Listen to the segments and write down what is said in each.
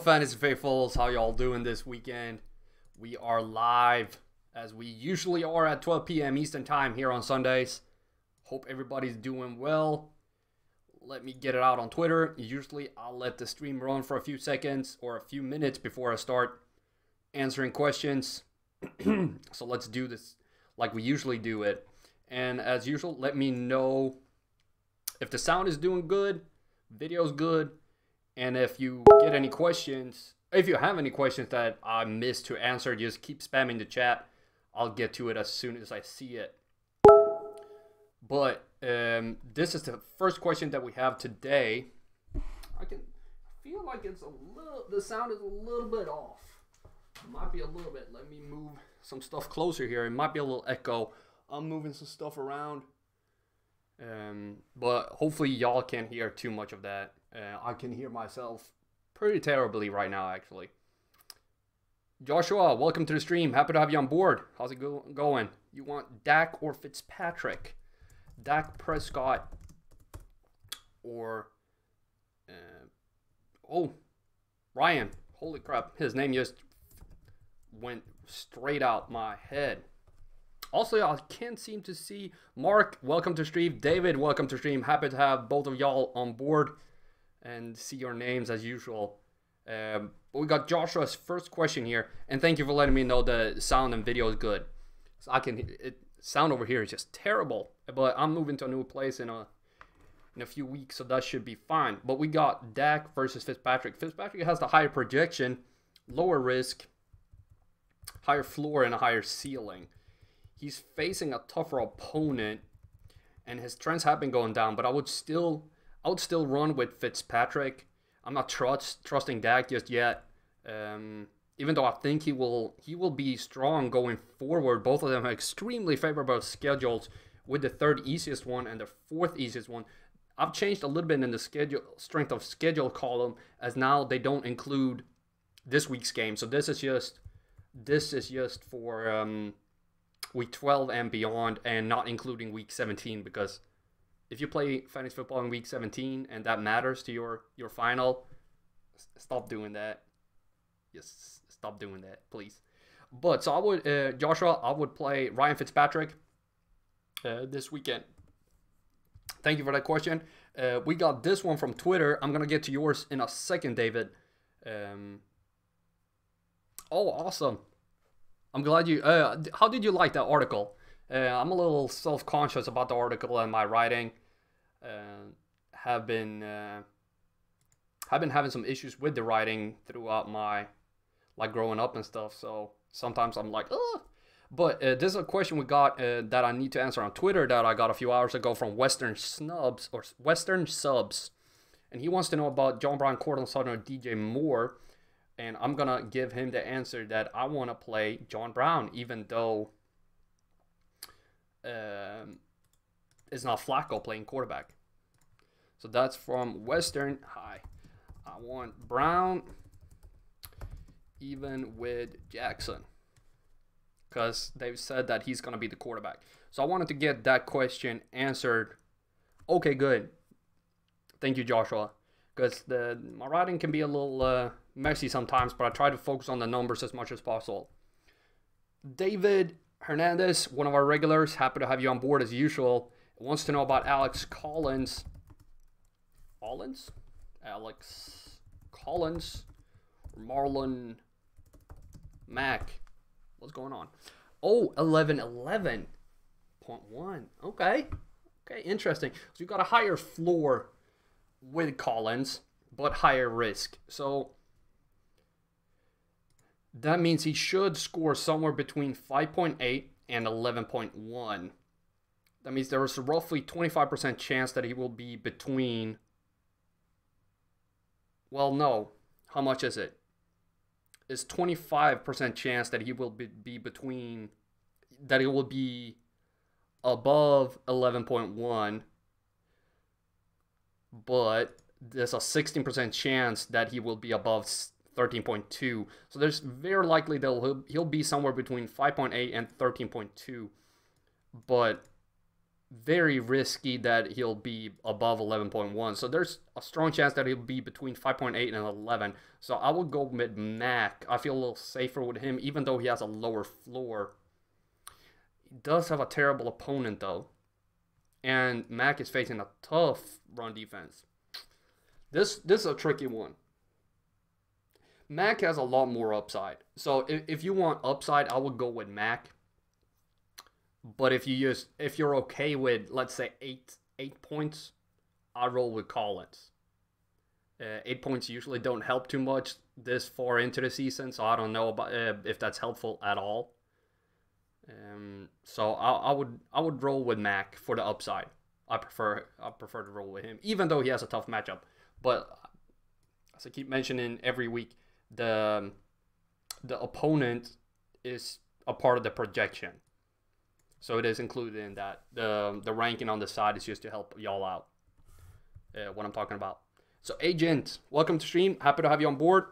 Fantasy Faithfuls? How y'all doing this weekend? We are live, as we usually are, at 12 p.m. Eastern Time here on Sundays. Hope everybody's doing well. Let me get it out on Twitter. Usually, I'll let the stream run for a few seconds or a few minutes before I start answering questions. So let's do this like we usually do it. And as usual, let me know if the sound is doing good, video's good, and if you get any questions, if you have any questions that I missed to answer, just keep spamming the chat. I'll get to it as soon as I see it. But this is the first question that we have today. I can feel like it's a little, the sound is a little bit off. It might be a little bit. Let me move some stuff closer here. It might be a little echo. I'm moving some stuff around. But hopefully y'all can't hear too much of that. I can hear myself pretty terribly right now, actually. Joshua, welcome to the stream. Happy to have you on board. How's it going? You want Dak or Fitzpatrick? Dak Prescott or... Ryan. Holy crap. His name just went straight out my head. Also, I can't seem to see Mark. Welcome to stream. David, welcome to stream. Happy to have both of y'all on board and see your names as usual. But we got Joshua's first question here, and thank you for letting me know the sound and video is good. So sound over here is just terrible, but I'm moving to a new place in a few weeks, so that should be fine. But we got Dak versus Fitzpatrick. Fitzpatrick has the higher projection, lower risk, higher floor, and a higher ceiling. He's facing a tougher opponent, and his trends have been going down. But I would still run with Fitzpatrick. I'm not trusting Dak just yet. Even though I think he will be strong going forward. Both of them have extremely favorable schedules, with the third easiest one and the fourth easiest one. I've changed a little bit in the strength of schedule column, as now they don't include this week's game. So this is just for week 12 and beyond, and not including week 17, because if you play fantasy football in week 17 and that matters to your final, stop doing that. Just stop doing that, please. But so I would, Joshua, I would play Ryan Fitzpatrick this weekend. Thank you for that question. We got this one from Twitter. I'm gonna get to yours in a second, David. Oh, awesome. I'm glad you... how did you like that article? I'm a little self-conscious about the article and my writing. Have been having some issues with the writing throughout my... like growing up and stuff. So sometimes I'm like, ugh. But this is a question we got that I need to answer on Twitter that I got a few hours ago from Western Subs. And he wants to know about John Brown, Cortland Sutton, or DJ Moore. And I'm going to give him the answer that I want to play John Brown, even though it's not Flacco playing quarterback. So that's from Western. Hi. I want Brown even with Jackson, because they've said that he's going to be the quarterback. So I wanted to get that question answered. Okay, good. Thank you, Joshua. Because my writing can be a little messy sometimes, but I try to focus on the numbers as much as possible. David Hernandez, one of our regulars, happy to have you on board as usual, wants to know about Alex Collins. Alex Collins or Marlon Mack. What's going on? Oh, 11.1. Okay, interesting. So you got a higher floor with Collins, but higher risk. So that means he should score somewhere between 5.8 and 11.1. That means there is a roughly 25% chance that he will be between... Well, no. How much is it? It's 25% chance that he will be between... That he will be above 11.1. But there's a 16% chance that he will be above 13.2. So there's very likely that he'll be somewhere between 5.8 and 13.2. But very risky that he'll be above 11.1. So there's a strong chance that he'll be between 5.8 and 11. So I will go with Mac. I feel a little safer with him, even though he has a lower floor. He does have a terrible opponent, though. And Mac is facing a tough run defense. This is a tricky one. Mac has a lot more upside. So if you want upside, I would go with Mac. But if you're okay with, let's say, 8 points, I roll with Collins. 8 points usually don't help too much this far into the season, so I don't know about if that's helpful at all. So I would roll with Mac for the upside. I prefer to roll with him, even though he has a tough matchup. But as I keep mentioning every week, the opponent is a part of the projection. So it is included in that. The ranking on the side is just to help y'all out. What I'm talking about. So Agent, welcome to stream. Happy to have you on board.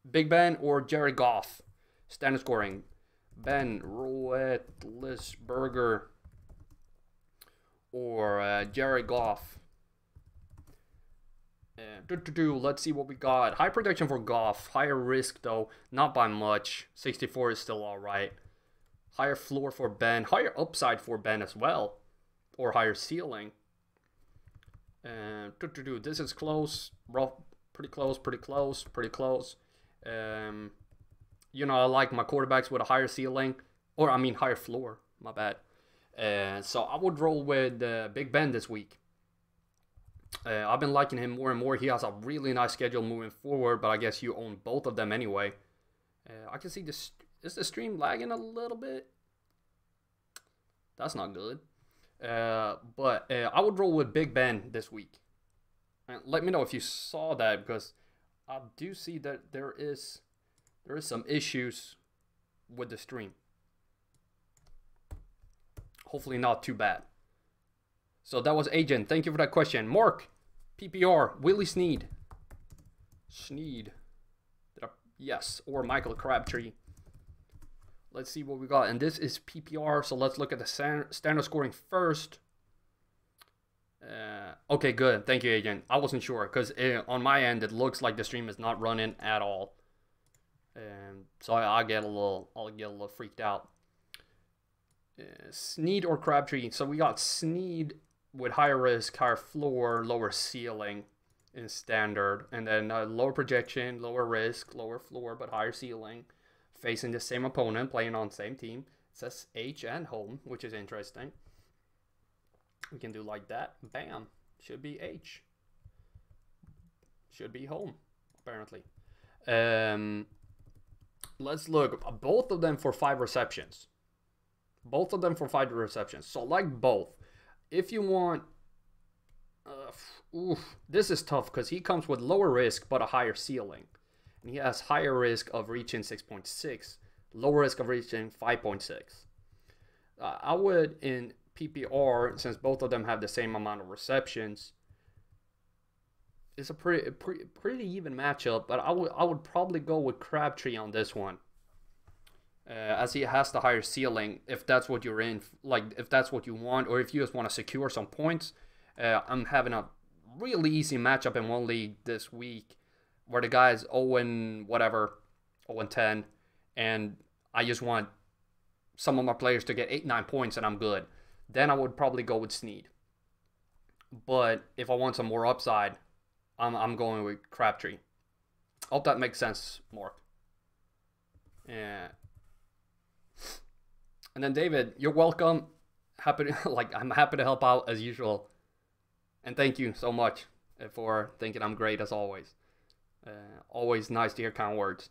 Big Ben or Jared Goff? Standard scoring. Ben Roethlisberger or Jared Goff. Let's see what we got. High protection for Goff. Higher risk though, not by much. 64 is still all right. Higher floor for Ben. Higher upside for Ben as well. Or higher ceiling. This is close. Rough. Pretty close. You know, I like my quarterbacks with a higher ceiling. Or, I mean, higher floor. My bad. So I would roll with Big Ben this week. I've been liking him more and more. He has a really nice schedule moving forward. But I guess you own both of them anyway. I can see this. Is the stream lagging a little bit? That's not good. But I would roll with Big Ben this week. And let me know if you saw that, because I do see that there is some issues with the stream. Hopefully not too bad. So that was Agent. Thank you for that question. Mark, PPR, Willie Snead. Yes, or Michael Crabtree. Let's see what we got. And this is PPR, so let's look at the standard scoring first. Okay, good. Thank you, Agent. I wasn't sure, because on my end, it looks like the stream is not running at all. So I'll get a little freaked out. Snead or Crabtree. So we got Snead with higher risk, higher floor, lower ceiling in standard. And then lower projection, lower risk, lower floor, but higher ceiling. Facing the same opponent, playing on the same team. It says H and home, which is interesting. We can do like that. Bam. Should be H. Should be home, apparently. Let's look. Both of them for 5 receptions. So like both. If you want... this is tough because he comes with lower risk but a higher ceiling. And he has higher risk of reaching 6.6, lower risk of reaching 5.6. I would, in PPR, since both of them have the same amount of receptions, it's a pretty even matchup. But I would probably go with Crabtree on this one, as he has the higher ceiling. If that's what you're in, like if that's what you want, or if you just want to secure some points. I'm having a really easy matchup in one league this week, where the guy's 0-10, and I just want some of my players to get 8-9 points and I'm good. Then I would probably go with Snead. But if I want some more upside, I'm going with Crabtree. Hope that makes sense, Mark. Yeah. And then David, you're welcome. I'm happy to help out as usual. And thank you so much for thinking I'm great as always. Always nice to hear kind words.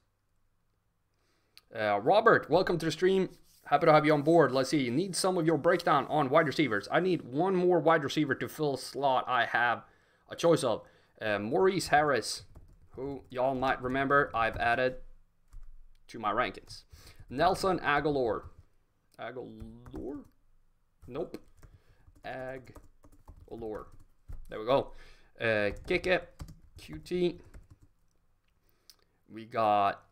Robert, welcome to the stream. Happy to have you on board. Let's see. Need some of your breakdown on wide receivers. I need one more wide receiver to fill a slot I have a choice of. Maurice Harris, who y'all might remember I've added to my rankings. Nelson Aguilar. Aguilar? Nope. Aguilar. There we go. Kick it. QT. We got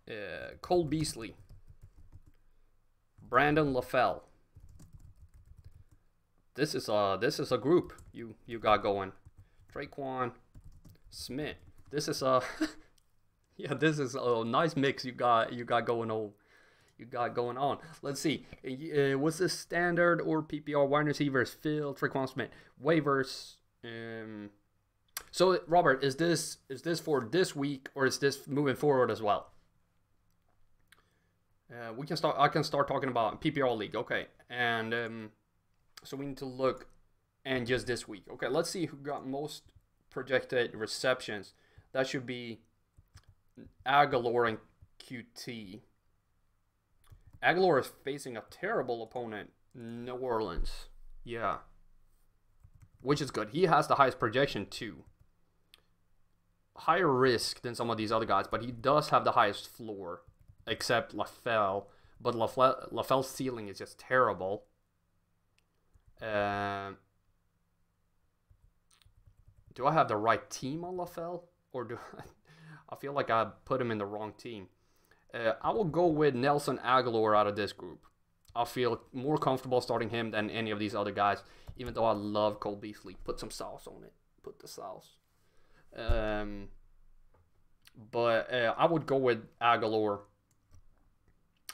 Cole Beasley, Brandon LaFell, This is a group you got going. Traquan Smith. This is a yeah, this is a nice mix you got going on. Let's see. Was this standard or PPR? Wide receivers, Phil, Traquan Smith, waivers. So Robert, is this for this week or is this moving forward as well? We can start. I can start talking about PPR league. Okay, and so we need to look and just this week. Okay, let's see who got most projected receptions. That should be Aguilar and QT. Aguilar is facing a terrible opponent, New Orleans. Yeah. Which is good. He has the highest projection too. Higher risk than some of these other guys, but he does have the highest floor, except LaFell. But LaFell's ceiling is just terrible. Do I have the right team on LaFell? Or do I feel like I put him in the wrong team? I will go with Nelson Aguilar out of this group. I feel more comfortable starting him than any of these other guys, even though I love Cole Beasley. Put some sauce on it. Put the sauce. But I would go with Aguilar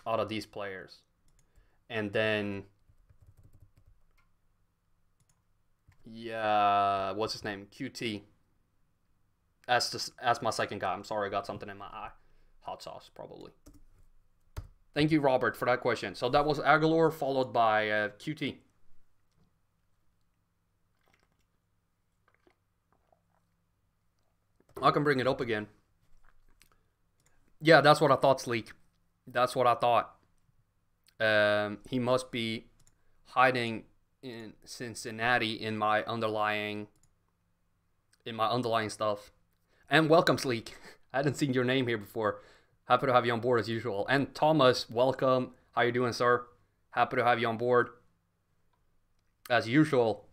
out of these players. And then, yeah, what's his name? QT. That's my second guy. I'm sorry, I got something in my eye. Hot sauce, probably. Thank you, Robert, for that question. So that was Aguilar, followed by QT. I can bring it up again. Yeah, that's what I thought, Sleek. That's what I thought. He must be hiding in Cincinnati in my underlying stuff. And welcome, Sleek. I hadn't seen your name here before. Happy to have you on board as usual. And Thomas, welcome. How you doing, sir? Happy to have you on board as usual.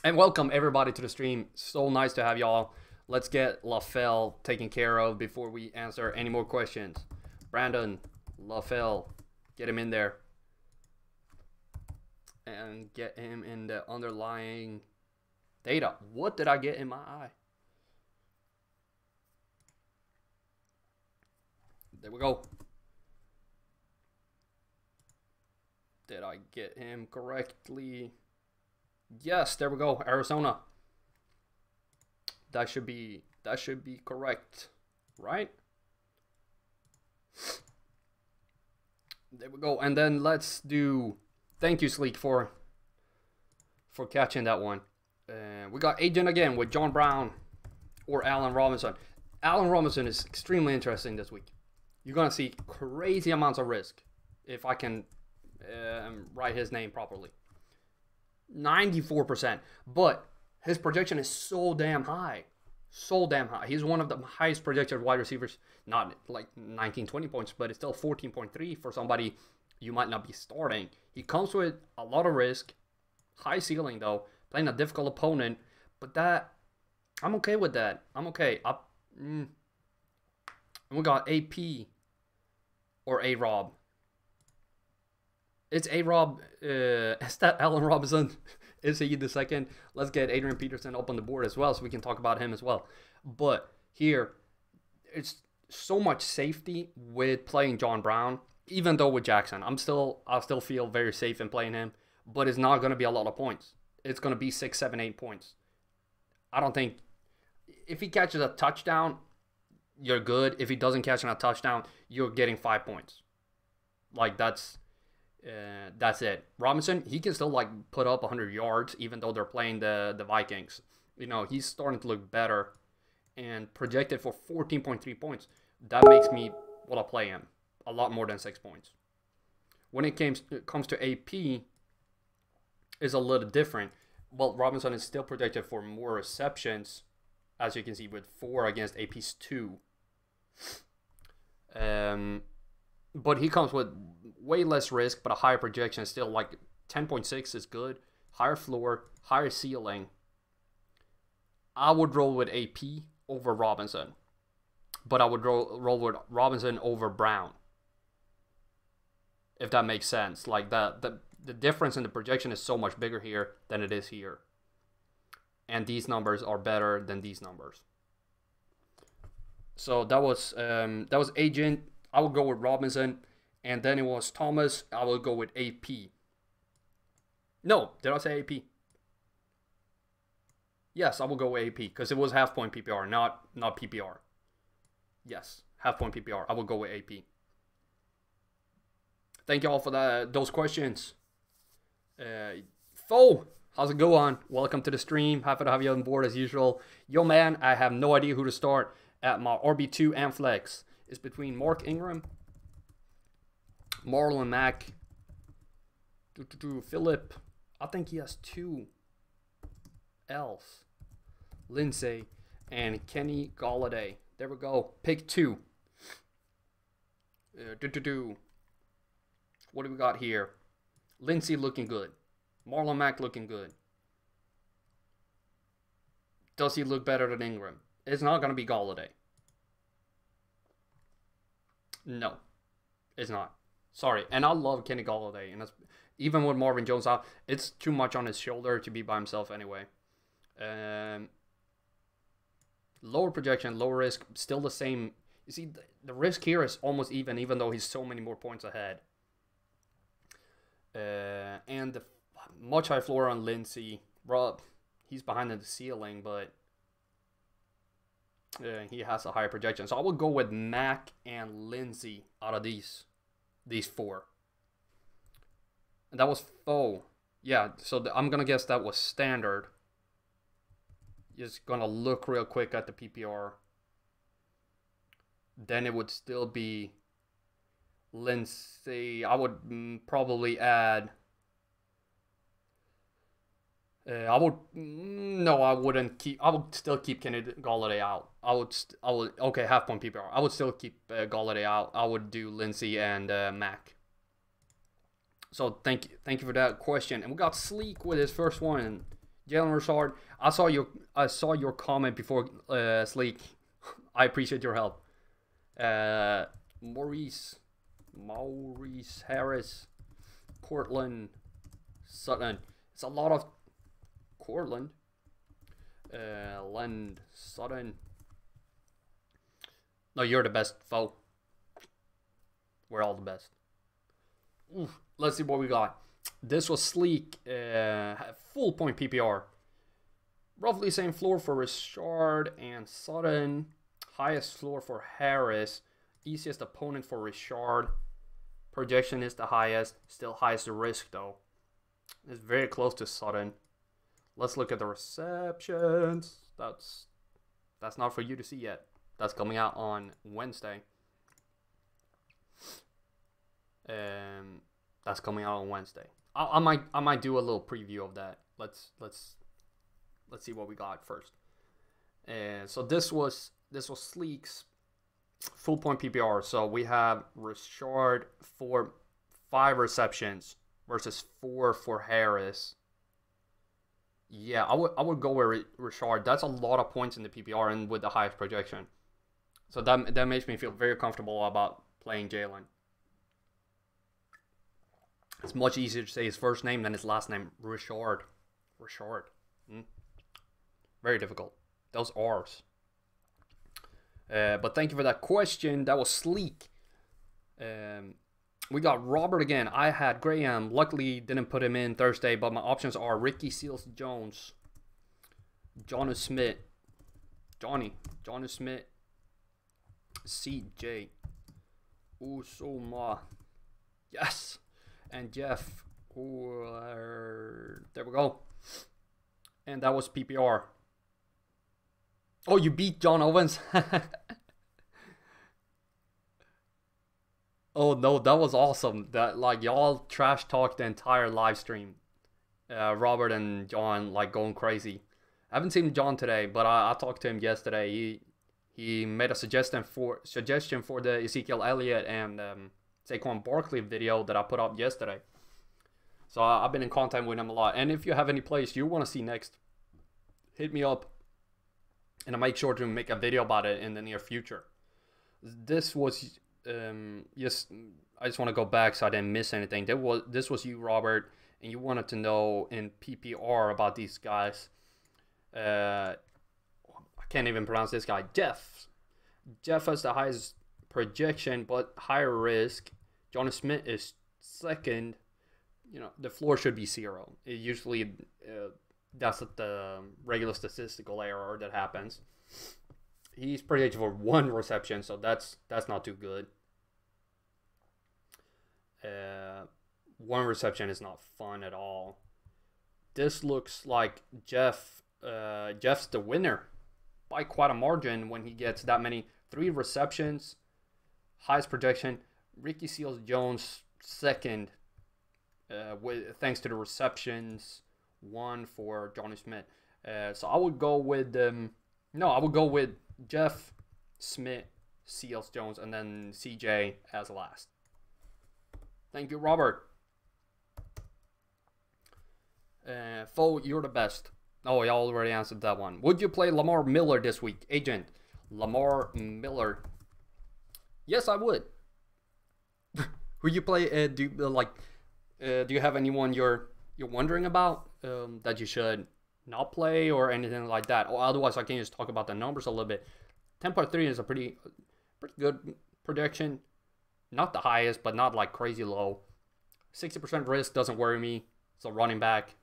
And welcome everybody to the stream. So nice to have y'all. Let's get LaFell taken care of before we answer any more questions. Brandon, LaFell, get him in there. And get him in the underlying data. What did I get in my eye? There we go. Did I get him correctly? Yes, there we go. Arizona. That should be correct, right? There we go. And then let's do. Thank you, Sleek, for catching that one. We got Agent again with John Brown or Allen Robinson. Allen Robinson is extremely interesting this week. You're going to see crazy amounts of risk, if I can write his name properly. 94%. But his projection is so damn high. So damn high. He's one of the highest projected wide receivers. Not like 19, 20 points, but it's still 14.3 for somebody you might not be starting. He comes with a lot of risk. High ceiling, though. Playing a difficult opponent. But that, I'm okay with that. I'm okay. And we got AP or A-Rob. It's A-Rob. Is that Allen Robinson? Is he the second? Let's get Adrian Peterson up on the board as well so we can talk about him as well. But here, it's so much safety with playing John Brown. Even though with Jackson, I still feel very safe in playing him. But it's not going to be a lot of points. It's going to be 6, 7, 8 points. I don't think... If he catches a touchdown, you're good. If he doesn't catch a touchdown, you're getting 5 points. Like, that's it. Robinson, he can still, like, put up 100 yards, even though they're playing the Vikings. You know, he's starting to look better. And projected for 14.3 points. That makes me want to play him a lot more than 6 points. When it comes to AP, is a little different. Well, Robinson is still projected for more receptions, as you can see, with 4 against AP's 2. But he comes with way less risk, but a higher projection. Still, like 10.6 is good. Higher floor, higher ceiling. I would roll with AP over Robinson, but I would roll with Robinson over Brown, if that makes sense. Like that the difference in the projection is so much bigger here than it is here. And these numbers are better than these numbers. So that was Agent. I would go with Robinson. And then it was Thomas. I will go with AP. No, did I say AP? Yes, I will go with AP because it was half point PPR, not PPR. Yes, half point PPR. I will go with AP. Thank you all for those questions. Fo, how's it going? Welcome to the stream. Happy to have you on board as usual. Yo, man, I have no idea who to start at my RB2 and flex. It's between Mark Ingram, Marlon Mack, Philip. I think he has 2 else. Lindsay and Kenny Galladay. There we go. Pick 2. What do we got here? Lindsay looking good. Marlon Mack looking good. Does he look better than Ingram? It's not going to be Galladay. No, it's not. Sorry. And I love Kenny Galladay. And that's, even with Marvin Jones out, it's too much on his shoulder to be by himself anyway. Lower projection, lower risk, still the same. You see, the risk here is almost even though he's so many more points ahead. And the much high floor on Lindsay. Bro, he's behind the ceiling, but he has a higher projection. So I would go with Mack and Lindsay out of these 4. And that was Foe. Yeah, so I'm going to guess that was standard. Just going to look real quick at the PPR. Then it would still be Lindsay. I would probably add... I wouldn't keep... I would still keep Kenny Galladay out. Okay, half point PPR. I would still keep Galladay out. I would do Lindsay and Mack. So thank you for that question. And we got Sleek with his first one. Jalen Richard. I saw your comment before, Sleek. I appreciate your help. Maurice Harris, Cortland Sutton. It's a lot of Cortland. Lend Sutton. No, you're the best, Foe. We're all the best. Oof. Let's see what we got. This was Sleek. Full point PPR. Roughly same floor for Richard and Sutton. Highest floor for Harris. Easiest opponent for Richard. Projection is the highest. Still highest risk though. It's very close to Sutton. Let's look at the receptions. That's not for you to see yet. That's coming out on Wednesday. That's coming out on Wednesday. I might do a little preview of that. Let's see what we got first. So this was Sleek's full point PPR. So we have Richard for 5 receptions versus 4 for Harris. Yeah, I would go with Richard. That's a lot of points in the PPR and with the highest projection. So that makes me feel very comfortable about playing Jalen. It's much easier to say his first name than his last name, Richard. Very difficult. Those R's. But thank you for that question. That was Sleek. We got Robert again. I had Graham. Luckily, didn't put him in Thursday, but my options are Ricky Seals-Jones, Johnny Smith, CJ Usoma. Yes. And Jeff. There we go. And that was PPR. Oh, you beat John Owens? Oh no, that was awesome. That y'all trash talked the entire live stream. Robert and John going crazy. I haven't seen John today, but I talked to him yesterday. He made a suggestion for the Ezekiel Elliott and Saquon Barkley video that I put up yesterday. So I've been in contact with him a lot. And if you have any plays you want to see next, hit me up. And I'll make sure to make a video about it in the near future. This was Yes, I just want to go back so I didn't miss anything. This was you, Robert, and you wanted to know in PPR about these guys. I can't even pronounce this guy. Jeff has the highest projection, but higher risk. Jonas Smith is second. The floor should be 0. It usually that's the regular statistical error that happens. He's projected for 1 reception, so that's not too good. 1 reception is not fun at all. This looks like Jeff's the winner by quite a margin when he gets that many. 3 receptions, highest projection. Ricky Seals-Jones second, thanks to the receptions. 1 for Johnny Smith. So I would go with Jeff, Smith, Seals-Jones, and then CJ as last. Thank you, Robert. Fo, you're the best. Oh, y'all already answered that one. Would you play Lamar Miller this week? Agent, Lamar Miller. Yes, I would. Would you play? Do you have anyone you're wondering about that you should not play or anything like that? Or otherwise, I can just talk about the numbers a little bit. 10.3 is a pretty good prediction. Not the highest, but not like crazy low. 60% risk doesn't worry me. So running back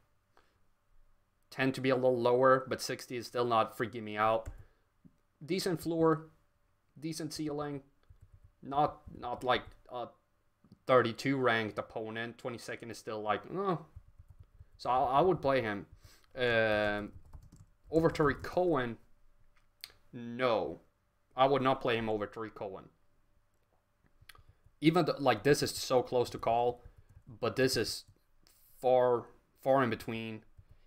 tend to be a little lower, but 60 is still not freaking me out. Decent floor, decent ceiling. Not like a 32 ranked opponent. 22nd is still like, oh. So I would play him. Over Tariq Cohen, no. I would not play him over Tariq Cohen. Even though, this is so close to call, but this is far in between.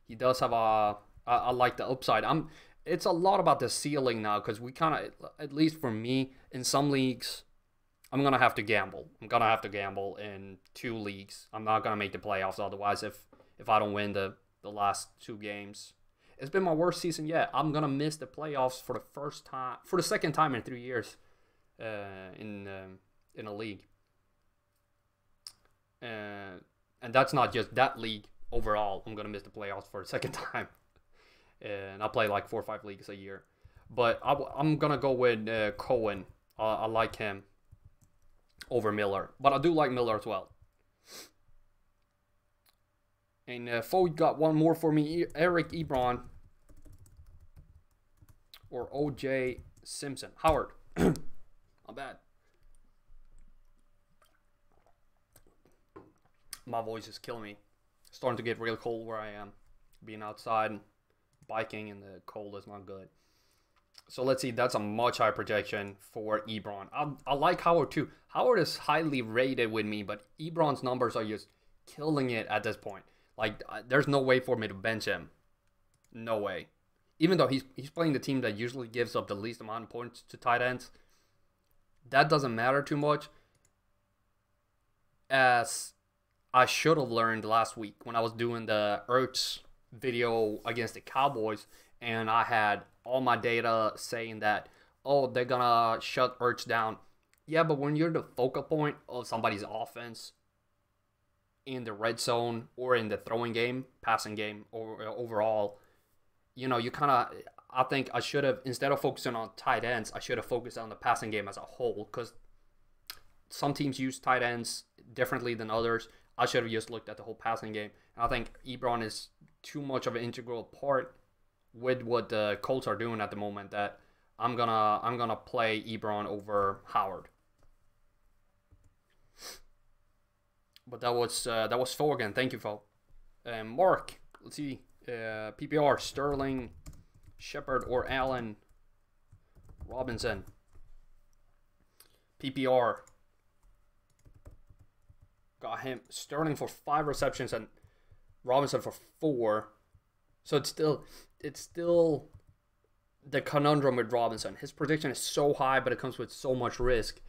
He does have I like the upside. It's a lot about the ceiling now, because we kind of, at least for me, in some leagues, I'm gonna have to gamble. I'm gonna have to gamble in 2 leagues. I'm not gonna make the playoffs otherwise if I don't win the last 2 games. It's been my worst season yet. I'm gonna miss the playoffs for the second time in 3 years in a league. And that's not just that league. Overall, I'm going to miss the playoffs for a second time. And I play like 4 or 5 leagues a year. But I'm going to go with Cohen. I like him over Miller. But I do like Miller as well. And Fo got one more for me. Eric Ebron. Or O.J. Simpson. Howard. Not bad. My voice is killing me. Starting to get real cold where I am. Being outside, biking in the cold is not good. So let's see. That's a much higher projection for Ebron. I like Howard too. Howard is highly rated with me, but Ebron's numbers are just killing it at this point. There's no way for me to bench him. No way. Even though he's playing the team that usually gives up the least amount of points to tight ends. That doesn't matter too much. As I should have learned last week when I was doing the Ertz video against the Cowboys, and I had all my data saying that, oh, they're gonna shut Ertz down. Yeah, but when you're the focal point of somebody's offense in the red zone or in the throwing game, passing game, or overall, you kind of, I think I should have, instead of focusing on tight ends, I should have focused on the passing game as a whole, because some teams use tight ends differently than others. I should have just looked at the whole passing game. And I think Ebron is too much of an integral part with what the Colts are doing at the moment that I'm gonna play Ebron over Howard. But that was Fo again. Thank you, Fo. Mark, let's see. PPR, Sterling, Shepard, or Allen Robinson. PPR. Got him Sterling for 5 receptions and Robinson for 4. So it's still the conundrum with Robinson. His prediction is so high, but it comes with so much risk.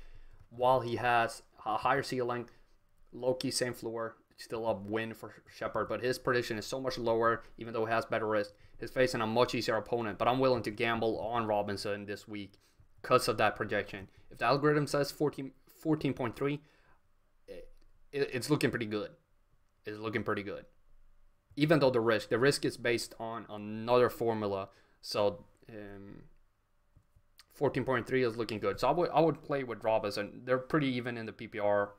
While he has a higher ceiling, low-key same floor, still a win for Shepard, but his prediction is so much lower, even though he has better risk. He's facing a much easier opponent, but I'm willing to gamble on Robinson this week because of that projection. If the algorithm says 14.3. It's looking pretty good. It's looking pretty good. Even though the risk is based on another formula. So 14.3 is looking good. So I would play with Robinson. They're pretty even in the PPR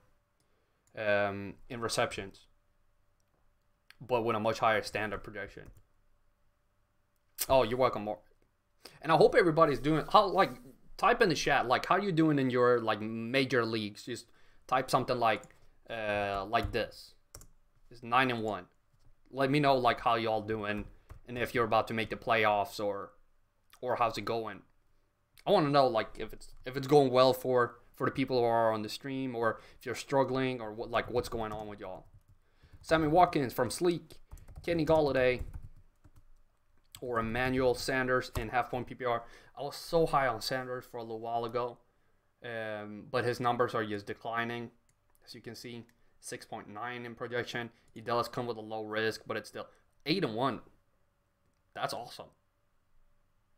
in receptions, but with a much higher standard projection. Oh, you're welcome, Mark. And I hope everybody's doing type in the chat how you doing in your major leagues. Just type something like this. It's 9-1. Let me know how y'all doing, and if you're about to make the playoffs or how's it going. I want to know if it's going well for the people who are on the stream, or if you're struggling, or what's going on with y'all. Sammy Watkins from Sleek, Kenny Galladay, or Emmanuel Sanders in half-point PPR. I was so high on Sanders for a little while ago, but his numbers are just declining, as you can see. 6.9 in projection. He does come with a low risk, but it's still 8-1. That's awesome.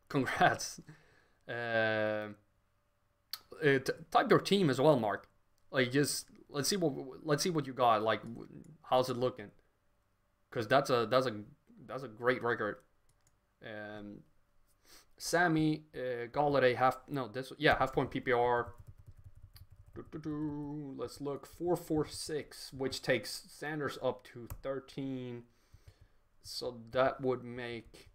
Congrats. Type your team as well, Mark. Just let's see what you got. How's it looking? Because that's a great record. Sammy Galladay half-point PPR. Let's look. 4.46, which takes Sanders up to 13. So that would make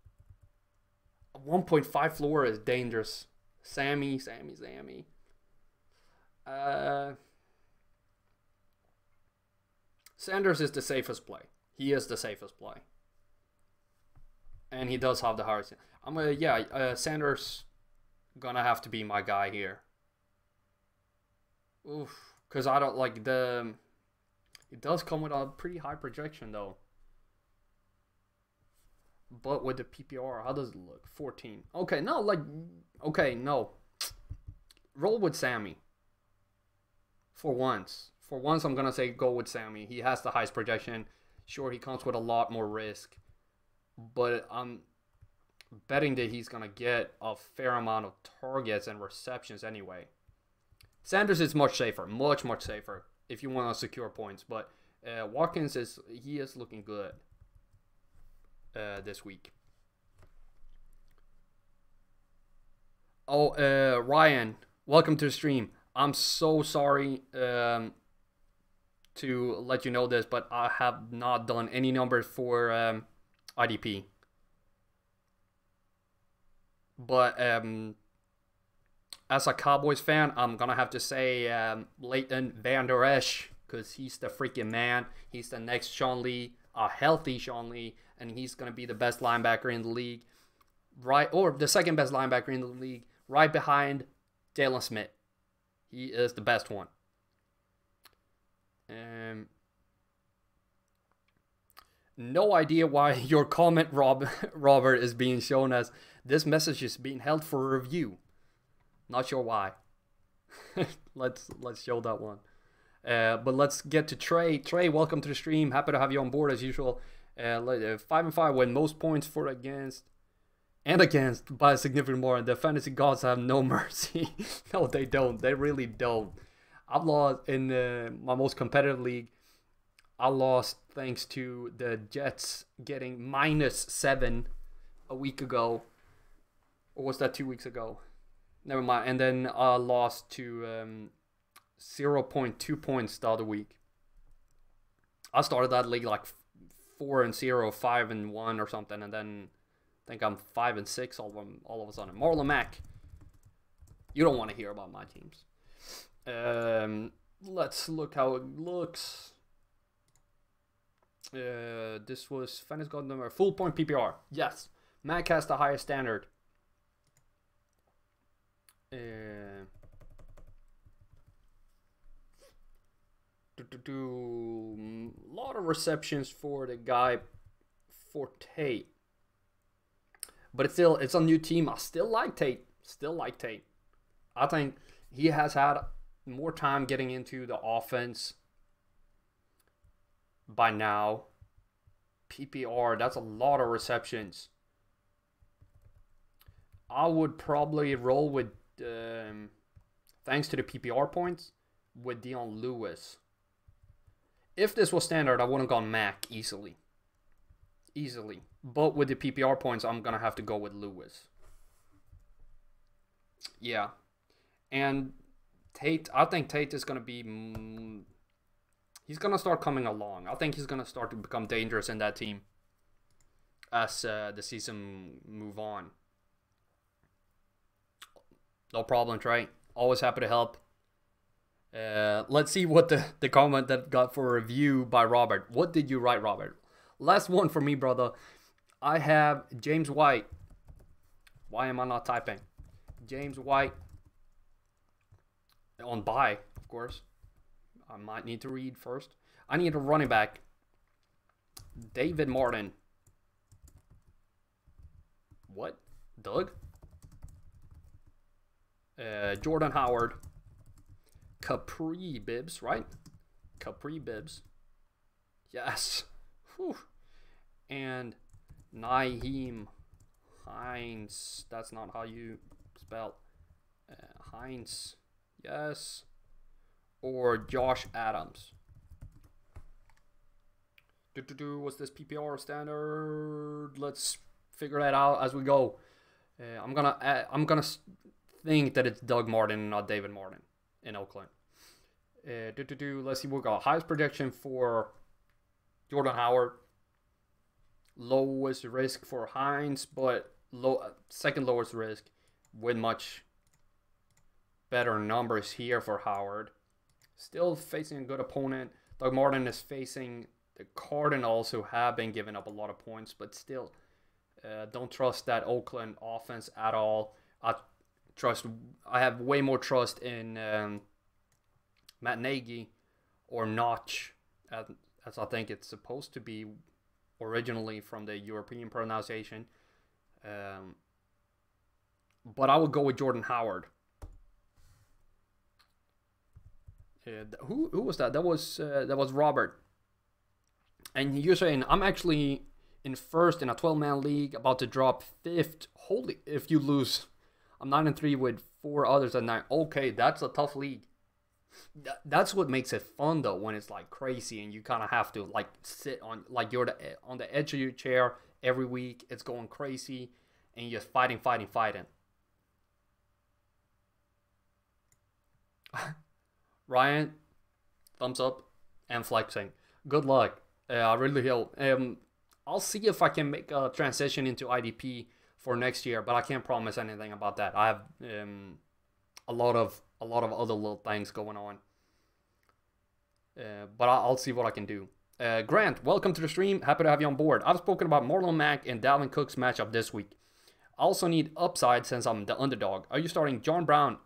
1.5 floor is dangerous. Sammy. Sanders is the safest play. He is the safest play. And he does have the highest. Sanders gonna have to be my guy here. Oof, because I don't it does come with a pretty high projection though. But with the PPR, how does it look? 14. Okay, no. Roll with Sammy. For once, I'm gonna say go with Sammy. He has the highest projection. Sure, he comes with a lot more risk, but I'm betting that he's gonna get a fair amount of targets and receptions anyway. Sanders is much safer, much safer if you want to secure points. But Watkins is looking good this week. Oh, Ryan, welcome to the stream. I'm so sorry to let you know this, but I have not done any numbers for IDP. But as a Cowboys fan, I'm going to have to say Leighton Van Der Esch, because he's the freaking man. He's the next Sean Lee, a healthy Sean Lee, and he's going to be the best linebacker in the league, or the second best linebacker in the league, right behind Jalen Smith. He is the best one. No idea why your comment, Robert, is being shown as this message is being held for review. Not sure why. let's show that one. But let's get to Trey. Trey, welcome to the stream. Happy to have you on board as usual. 5-5 win most points for against by a significant more. The fantasy gods have no mercy. No, they don't. They really don't. I've lost in my most competitive league. I lost thanks to the Jets getting -7 a week ago. Or was that 2 weeks ago? Never mind. And then I lost to 0.2 points the other week. I started that league 4-0, 5-1 or something, and then I think I'm 5-6 all of a sudden. Marlon Mack. You don't want to hear about my teams. Let's look how it looks. This was Fantasy God number full point PPR. Yes, Mac has the highest standard. Lot of receptions for the guy for Tate, but it's a new team. I still like Tate. I think he has had more time getting into the offense by now. PPR, that's a lot of receptions. I would probably roll with, thanks to the PPR points, with Dion Lewis. If this was standard, I would have gone Mac easily. Easily. But with the PPR points, I'm going to have to go with Lewis. Yeah. And Tate, I think Tate is going to be... he's going to start coming along. I think he's going to start to become dangerous in that team as the season move on. No problem, Trey. Always happy to help. Let's see what the comment that got for review by Robert. What did you write, Robert? Last one for me, brother. I have James White. Why am I not typing? James White. On bye, of course. I might need to read first. I need a running back. David Martin. What? Doug? Jordan Howard. Capri Bibbs, right? Capri Bibbs. Yes. Whew. And Naheem Hines. That's not how you spell Hines. Yes. Or Josh Adams. What's this PPR standard? Let's figure that out as we go. I'm gonna think that it's Doug Martin, not David Martin in Oakland. Let's see. We got highest projection for Jordan Howard. Lowest risk for Hines, but second lowest risk with much better numbers here for Howard. Still facing a good opponent. Doug Martin is facing the Cardinals, who have been giving up a lot of points, but still don't trust that Oakland offense at all. I have way more trust in Matt Nagy or Notch, as I think it's supposed to be originally from the European pronunciation. But I would go with Jordan Howard. Who was that? That was Robert. And you're saying I'm actually in first in a 12-man league, about to drop fifth. Holy! If you lose, I'm 9-3 with 4 others at 9. Okay, that's a tough league. That's what makes it fun though, when it's like crazy and you kind of have to like sit on, like you're on the edge of your chair every week. It's going crazy and you're just fighting. Ryan, thumbs up and flexing. Good luck. I really hope. I'll see if I can make a transition into IDP for next year, but I can't promise anything about that. I have a lot of other little things going on. But I'll see what I can do. Grant, welcome to the stream. Happy to have you on board. I've spoken about Marlon Mack and Dalvin Cook's matchup this week. I also need upside since I'm the underdog. Are you starting John Brown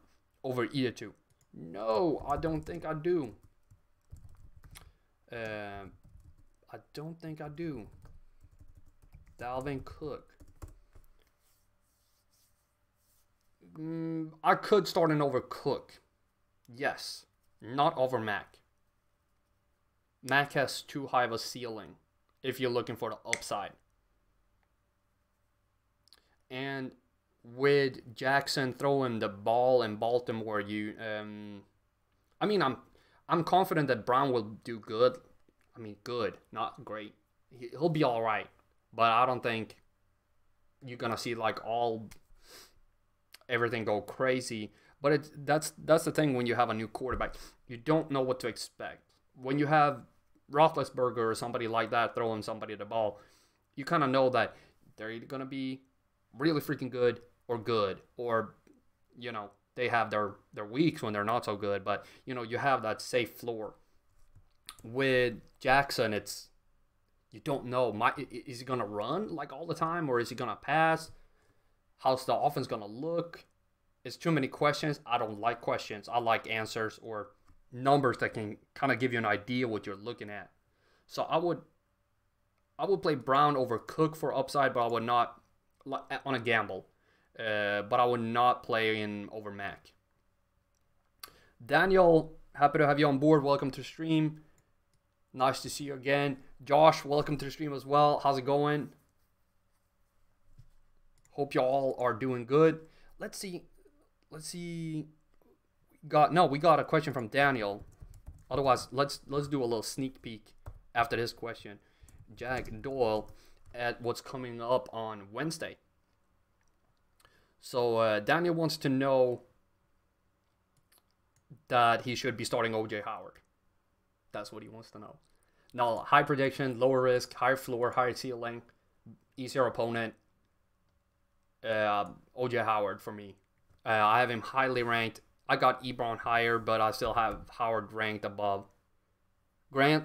over either two? No, I don't think I do. I don't think I do. Dalvin Cook. I could start him over Cook. Yes. Not over Mac. Mac has too high of a ceiling if you're looking for the upside. And with Jackson throwing the ball in Baltimore, I'm confident that Brown will do good. I mean, good, not great. He'll be all right, but I don't think you're gonna see like everything go crazy. But that's the thing when you have a new quarterback, you don't know what to expect. When you have Roethlisberger or somebody like that throwing somebody the ball, you kind of know that they're either gonna be really freaking good, or they have their weeks when they're not so good, but you have that safe floor. With Jackson, you don't know. Is he gonna run like all the time, or is he gonna pass? How's the offense gonna look? It's too many questions. I don't like questions. I like answers or numbers that can kind of give you an idea what you're looking at. So I would play Brown over Cook for upside, but I would not on a gamble. But I would not play in over Mac. Daniel, happy to have you on board. Welcome to the stream. Nice to see you again. Josh, welcome to the stream as well. How's it going? Hope y'all are doing good. Let's see. We got a question from Daniel. Otherwise, let's do a little sneak peek after this question. Jack Doyle at what's coming up on Wednesday. So Daniel wants to know that he should be starting OJ Howard. That's what he wants to know. Now, high prediction, lower risk, higher floor, higher ceiling, easier opponent. OJ Howard for me. I have him highly ranked. I got Ebron higher, but I still have Howard ranked above. Grant,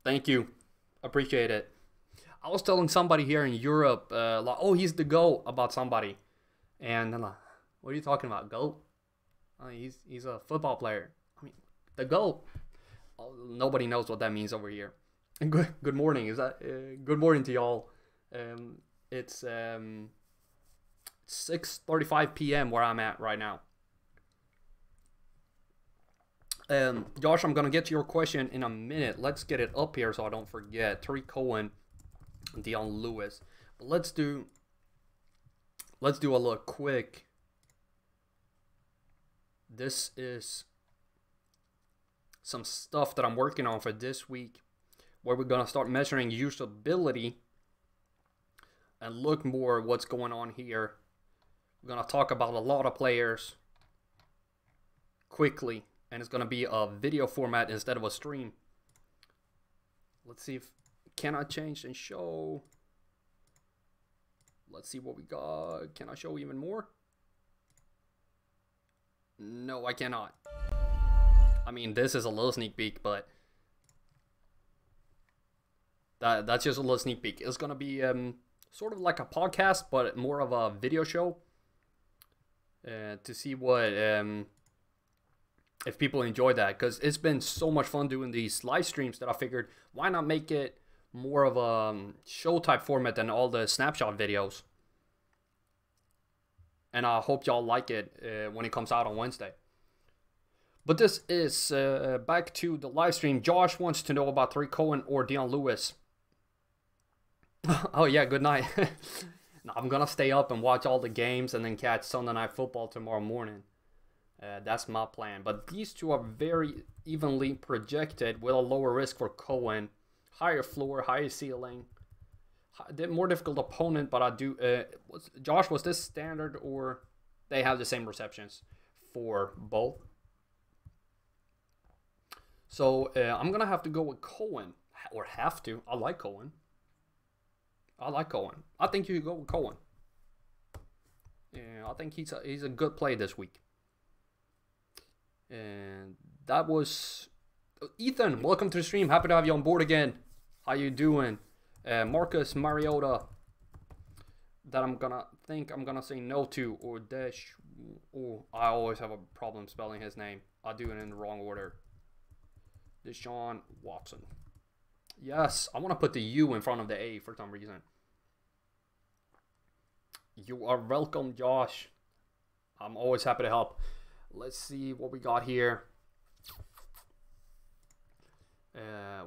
thank you. Appreciate it. I was telling somebody here in Europe, like, oh, he's the GOAT about somebody. And I'm like, what are you talking about, GOAT? He's a football player. I mean, the GOAT. Oh, nobody knows what that means over here. And good morning. Is that good morning to y'all? It's 6:35 p.m. where I'm at right now. Josh, I'm gonna get to your question in a minute. Let's get it up here so I don't forget. Tariq Cohen, Dion Lewis. But let's do a little quick. This is some stuff that I'm working on for this week, where we're gonna start measuring usability and look more what's going on here. We're gonna talk about a lot of players quickly, and it's gonna be a video format instead of a stream. Let's see if can I change and show. Let's see what we got. Can I show even more? No, I cannot. I mean, this is a little sneak peek, but that's just a little sneak peek. It's gonna be sort of like a podcast, but more of a video show to see what if people enjoy that, because it's been so much fun doing these live streams that I figured why not make it more of a show type format than all the snapshot videos. And I hope y'all like it when it comes out on Wednesday. But this is back to the live stream. Josh wants to know about Tariq Cohen or Dion Lewis. Oh yeah, good night. No, I'm gonna stay up and watch all the games and then catch Sunday Night Football tomorrow morning. That's my plan. But these two are very evenly projected with a lower risk for Cohen, higher floor, higher ceiling. More difficult opponent, but I do. Josh, was this standard or they have the same receptions for both? So I'm gonna have to go with Cohen, or have to. I like Cohen. I think you could go with Cohen. Yeah, I think he's a good play this week. And that was Ethan. Welcome to the stream. Happy to have you on board again. How you doing? Marcus Mariota. That I'm gonna say no to, or Desh. Oh, I always have a problem spelling his name. I do it in the wrong order. Deshaun Watson. Yes, I want to put the U in front of the A for some reason. You are welcome, Josh. I'm always happy to help. Let's see what we got here.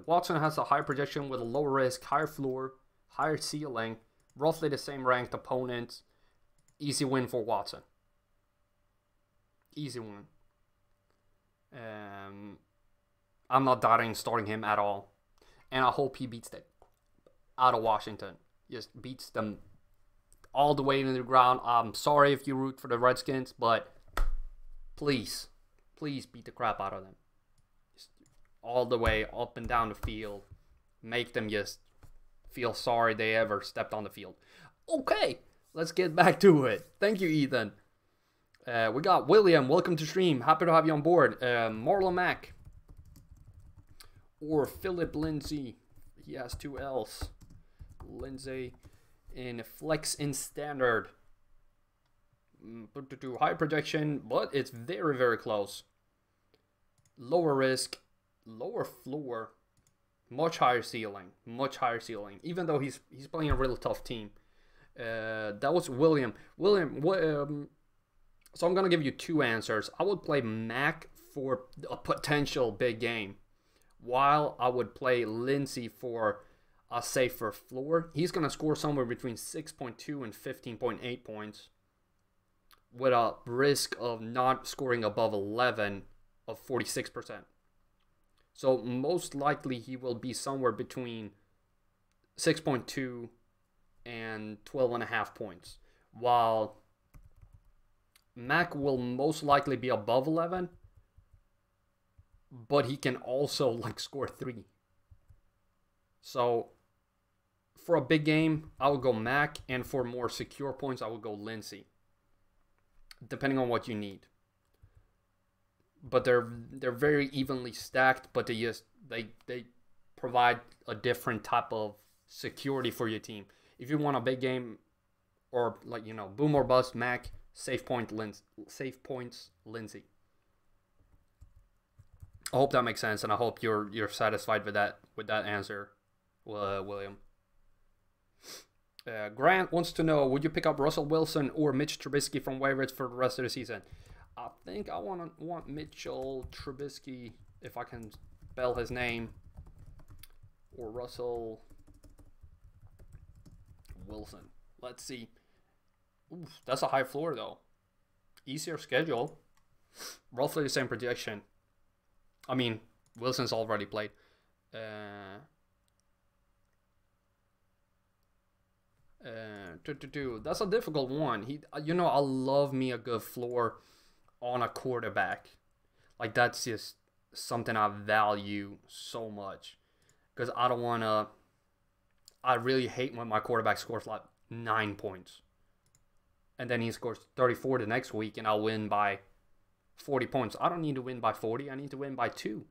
Watson has a high projection with a low risk, higher floor, higher ceiling, roughly the same ranked opponents. Easy win for Watson. Easy win. I'm not doubting starting him at all. And I hope he beats them out of Washington. Just beats them all the way into the ground. I'm sorry if you root for the Redskins, but please beat the crap out of them. Just all the way up and down the field. Make them just feel sorry they ever stepped on the field. Okay, let's get back to it. Thank you, Ethan. We got William. Welcome to stream. Happy to have you on board. Marlon Mack. Or Philip Lindsay. He has 2 L's. Lindsay in flex in standard. High projection, but it's very, very close. Lower risk, lower floor, much higher ceiling. Even though he's playing a really tough team. That was William. So I'm gonna give you 2 answers. I would play Mac for a potential big game, while I would play Lindsay for a safer floor. He's going to score somewhere between 6.2 and 15.8 points with a risk of not scoring above 11 of 46%. So most likely he will be somewhere between 6.2 and 12.5 points. While Mac will most likely be above 11, but he can also like score 3. So for a big game, I would go Mac, and for more secure points, I would go Lindsey, depending on what you need. But they're very evenly stacked, but they provide a different type of security for your team. If you want a big game, or like boom or bust, Mac, safe points, Lindsey. I hope that makes sense, and I hope you're satisfied with that answer, William. Grant wants to know: would you pick up Russell Wilson or Mitch Trubisky from waivers for the rest of the season? I think I want Mitchell Trubisky, if I can spell his name, or Russell Wilson. Let's see. Oof, that's a high floor though. Easier schedule. Roughly the same projection. I mean, Wilson's already played. That's a difficult one. I love me a good floor on a quarterback. Like, that's just something I value so much. Because I really hate when my quarterback scores like 9 points. And then he scores 34 the next week and I'll win by 40 points. I don't need to win by 40. I need to win by 2.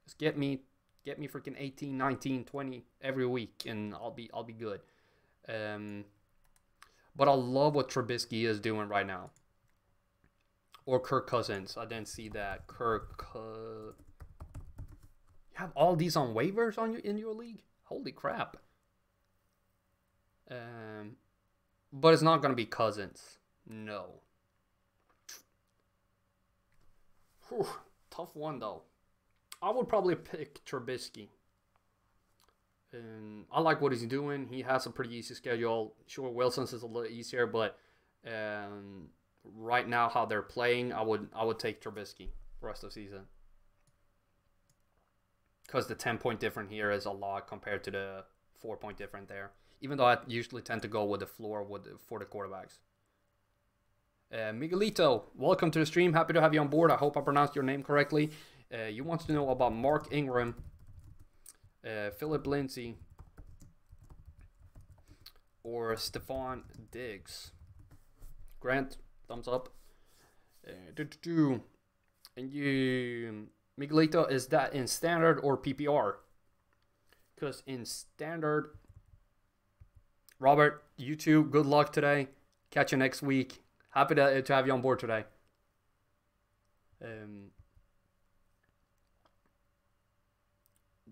Just get me freaking 18, 19, 20 every week and I'll be good. But I love what Trubisky is doing right now. Or Kirk Cousins. I didn't see that. You have all these on waivers in your league? Holy crap. But it's not going to be Cousins. No. Whew, tough one, though. I would probably pick Trubisky. I like what he's doing. He has a pretty easy schedule. Sure, Wilson's is a little easier, but right now how they're playing, I would take Trubisky the rest of the season. Because the 10-point difference here is a lot compared to the 4-point difference there. Even though I usually tend to go with the floor for the quarterbacks. Miguelito, welcome to the stream. Happy to have you on board. I hope I pronounced your name correctly. You want to know about Mark Ingram, Philip Lindsay, or Stephon Diggs. Grant, thumbs up. And you, Miguelito, is that in standard or PPR? Because in standard, Robert, you too, good luck today. Catch you next week. Happy to have you on board today.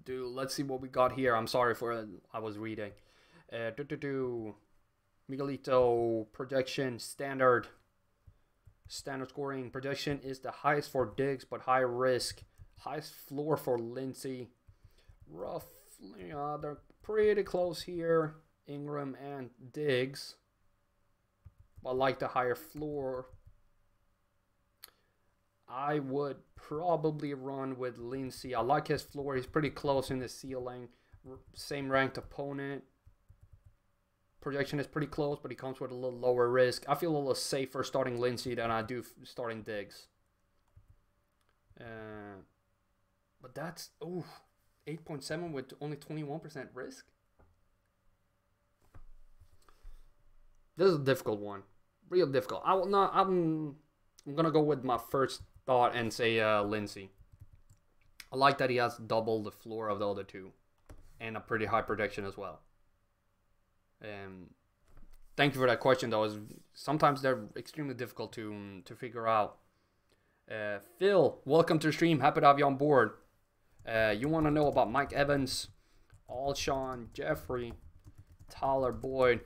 Let's see what we got here. I'm sorry for I was reading. Miguelito projection standard scoring projection is the highest for Diggs, but high risk. Highest floor for Lindsey. Roughly, they're pretty close here. Ingram and Diggs. But like the higher floor, I would probably run with Lindsey. I like his floor. He's pretty close in the ceiling. Same ranked opponent. Projection is pretty close, but he comes with a little lower risk. I feel a little safer starting Lindsey than I do starting Diggs. But that's 8.7 with only 21% risk. This is a difficult one. Real difficult. I'm gonna go with my first thought and say Lindsey. I like that he has double the floor of the other two, and a pretty high projection as well. Thank you for that question, though. Sometimes they're extremely difficult to figure out. Phil, welcome to the stream. Happy to have you on board. You want to know about Mike Evans, Alshon Jeffrey, Tyler Boyd.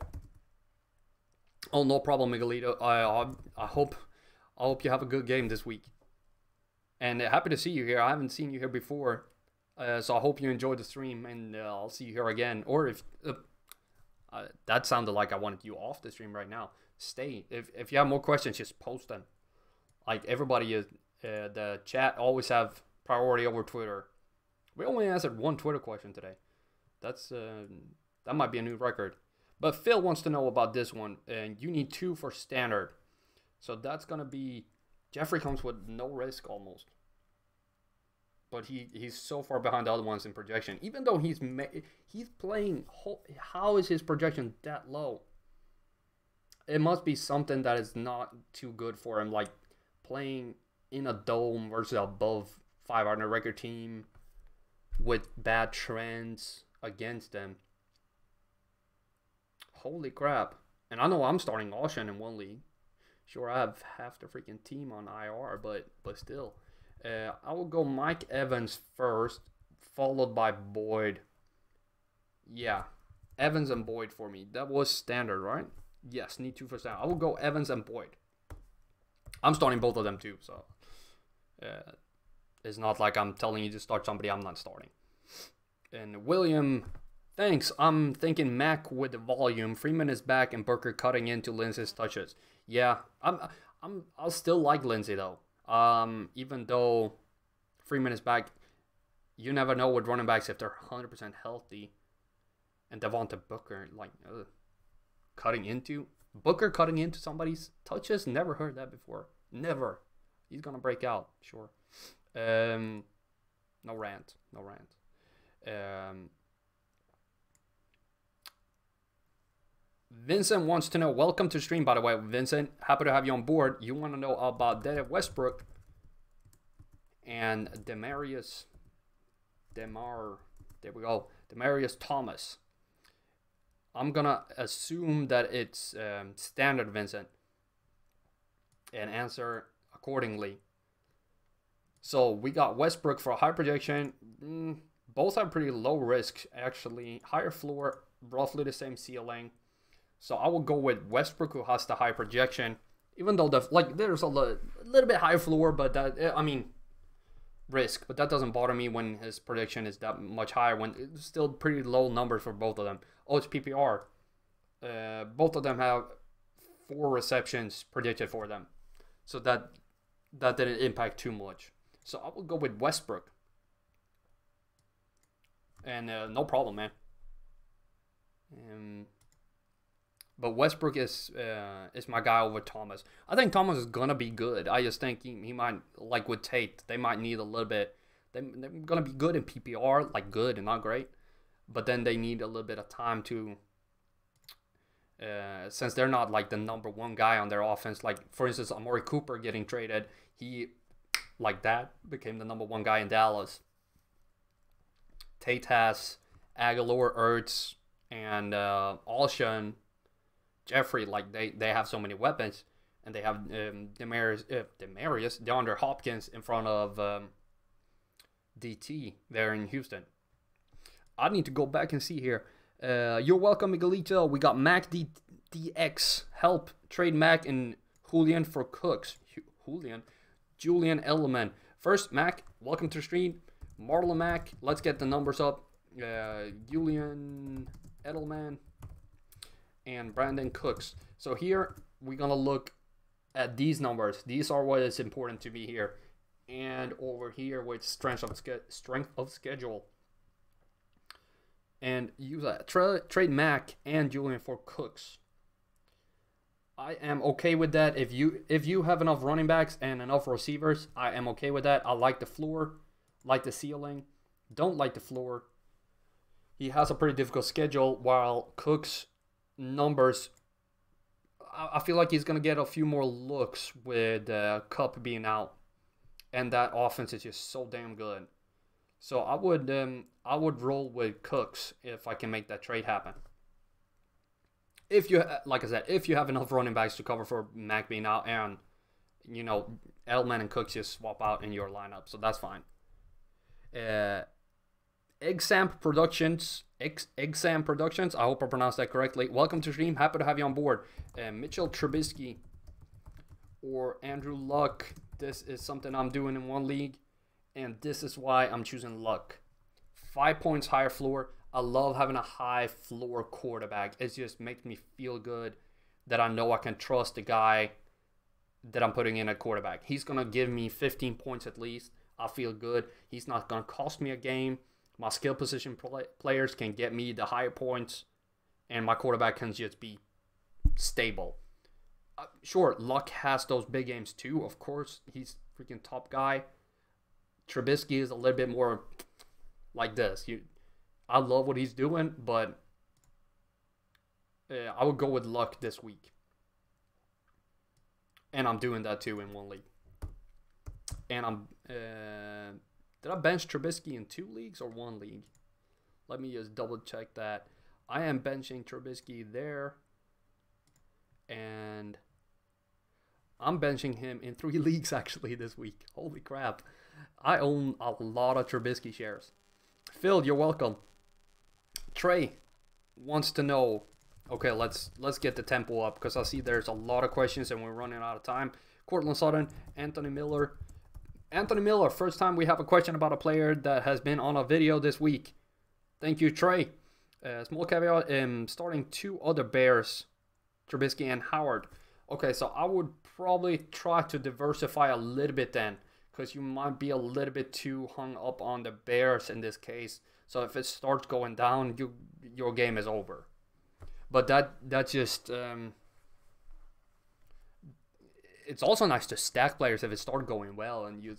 Oh, no problem, Miguelito. I hope you have a good game this week. And happy to see you here. I haven't seen you here before. So I hope you enjoyed the stream, and I'll see you here again. Or if that sounded like I wanted you off the stream right now. Stay. If you have more questions, just post them. Like everybody is, the chat always have priority over Twitter. We only answered one Twitter question today. That's that might be a new record. But Phil wants to know about this one, and you need 2 for standard. So that's gonna be Jeffrey comes with no risk almost. But he's so far behind the other ones in projection. Even though he's playing, how is his projection that low? It must be something that is not too good for him, like playing in a dome versus above 500 record team with bad trends against them. Holy crap. And I know I'm starting Ocean in one league. Sure, I have half the freaking team on IR, but still. I will go Mike Evans first, followed by Boyd. Yeah, Evans and Boyd for me. That was standard, right? Yes, need 2 for standard. I will go Evans and Boyd. I'm starting both of them too, so it's not like I'm telling you to start somebody I'm not starting. And William, thanks. I'm thinking Mac with the volume. Freeman is back and Booker cutting into Lindsey's touches. Yeah, I'll still like Lindsey though. Even though Freeman is back, you never know with running backs if they're 100% healthy. And Devonta Booker, like, cutting into somebody's touches. Never heard that before. Never. He's gonna break out, sure. No rant. Vincent wants to know, welcome to the stream, by the way, Vincent. Happy to have you on board. You want to know about Dave Westbrook and Demarius Thomas. I'm going to assume that it's standard, Vincent, and answer accordingly. So we got Westbrook for a high projection. Both are pretty low risk, actually. Higher floor, roughly the same ceiling. So I will go with Westbrook, who has the high projection. Even though there's a little bit higher floor, but risk. But that doesn't bother me when his prediction is that much higher. When it's still pretty low numbers for both of them. Oh, it's PPR. Both of them have 4 receptions predicted for them, so that didn't impact too much. So I will go with Westbrook. And no problem, man. But Westbrook is my guy over Thomas. I think Thomas is gonna be good. I just think he might, like with Tate, they might need a little bit. They're gonna be good in PPR, like good and not great. But then they need a little bit of time to, since they're not like the number 1 guy on their offense. Like for instance, Amari Cooper getting traded, he like that became the number 1 guy in Dallas. Tate has Aguilar, Ertz, and Alshon, Jeffrey. Like they have so many weapons, and they have DeAndre Hopkins in front of DT there in Houston. I need to go back and see here. You're welcome, Miguelito. We got Mac DX. Help trade Mac and Julian for Cooks. Julian Edelman. First, Mac, welcome to the stream. Marlon Mack, let's get the numbers up. Julian Edelman and Brandon Cooks. So here we're gonna look at these numbers. These are what is important to me here. And over here with strength of schedule. And use that. Trade Mac and Julian for Cooks. I am okay with that. If you have enough running backs and enough receivers, I am okay with that. I like the floor, like the ceiling. Don't like the floor. He has a pretty difficult schedule, while Cooks' numbers, I feel like he's going to get a few more looks with Kupp being out. And that offense is just so damn good. So I would roll with Cooks if I can make that trade happen. If you, like I said, if you have enough running backs to cover for Mac being out, and Edelman and Cooks just swap out in your lineup, so that's fine. Exam Productions. I hope I pronounced that correctly. Welcome to the stream. Happy to have you on board. Mitchell Trubisky or Andrew Luck. This is something I'm doing in one league, and this is why I'm choosing Luck. 5 points higher floor. I love having a high floor quarterback. It just makes me feel good that I know I can trust the guy that I'm putting in at quarterback. He's going to give me 15 points at least. I feel good. He's not going to cost me a game. My skill position players can get me the higher points, and my quarterback can just be stable. Sure, Luck has those big games too, of course. He's freaking top guy. Trubisky is a little bit more like this. I love what he's doing, but I would go with Luck this week. And I'm doing that too in one league. And I'm... did I bench Trubisky in 2 leagues or 1 league? Let me just double check that. I am benching Trubisky there. And I'm benching him in 3 leagues actually this week. Holy crap. I own a lot of Trubisky shares. Phil, you're welcome. Trey wants to know. Okay, let's get the tempo up because I see there's a lot of questions and we're running out of time. Cortland Sutton, Anthony Miller. Anthony Miller, first time we have a question about a player that has been on a video this week. Thank you, Trey. Small caveat, starting 2 other Bears, Trubisky and Howard. Okay, so I would probably try to diversify a little bit then, because you might be a little bit too hung up on the Bears in this case. So if it starts going down, your game is over. But that just... it's also nice to stack players if it starts going well and you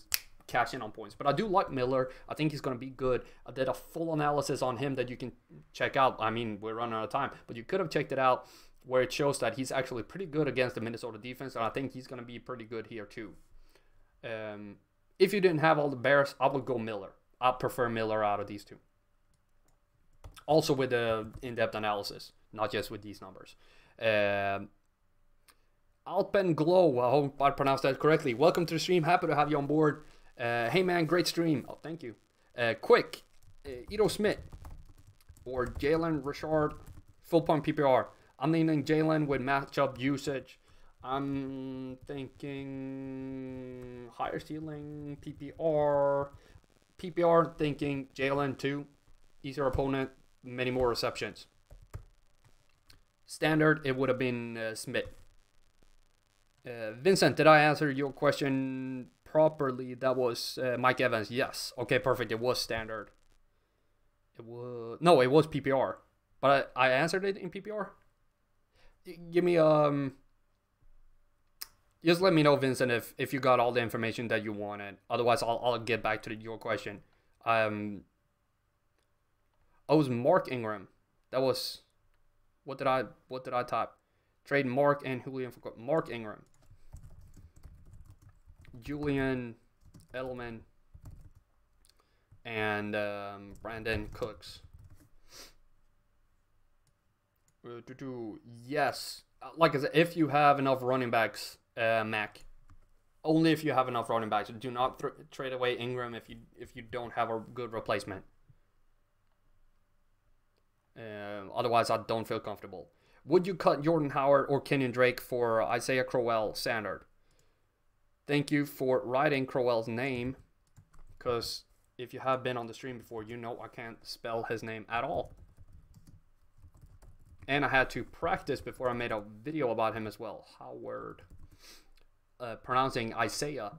cash in on points. But I do like Miller. I think he's going to be good. I did a full analysis on him that you can check out. I mean, we're running out of time. But you could have checked it out where it shows that he's actually pretty good against the Minnesota defense. And I think he's going to be pretty good here too. If you didn't have all the Bears, I would go Miller. I prefer Miller out of these 2. Also with the in-depth analysis, not just with these numbers. Alpen Glow, I hope I pronounced that correctly. Welcome to the stream. Happy to have you on board. Hey man, great stream. Oh, thank you. Quick, Ito Smith or Jalen Richard, full point PPR. I'm leaning Jalen with matchup usage. I'm thinking higher ceiling PPR. PPR thinking Jalen 2. Easier opponent, many more receptions. Standard, it would have been Smith. Vincent, did I answer your question properly? That was Mike Evans. Yes. Okay, perfect. It was standard. It was PPR. But I answered it in PPR. Give me just let me know, Vincent, if you got all the information that you wanted. Otherwise, I'll get back to your question. I was Mark Ingram. That was what did I type? Trade Mark and Julian for Mark Ingram. Julian Edelman and Brandon Cooks. Yes, like I said, if you have enough running backs, Mac. Only if you have enough running backs. Do not trade away Ingram if you don't have a good replacement. Otherwise, I don't feel comfortable. Would you cut Jordan Howard or Kenyon Drake for Isaiah Crowell standard? Thank you for writing Crowell's name, because if you have been on the stream before, you know I can't spell his name at all. And I had to practice before I made a video about him as well. Howard. Pronouncing Isaiah,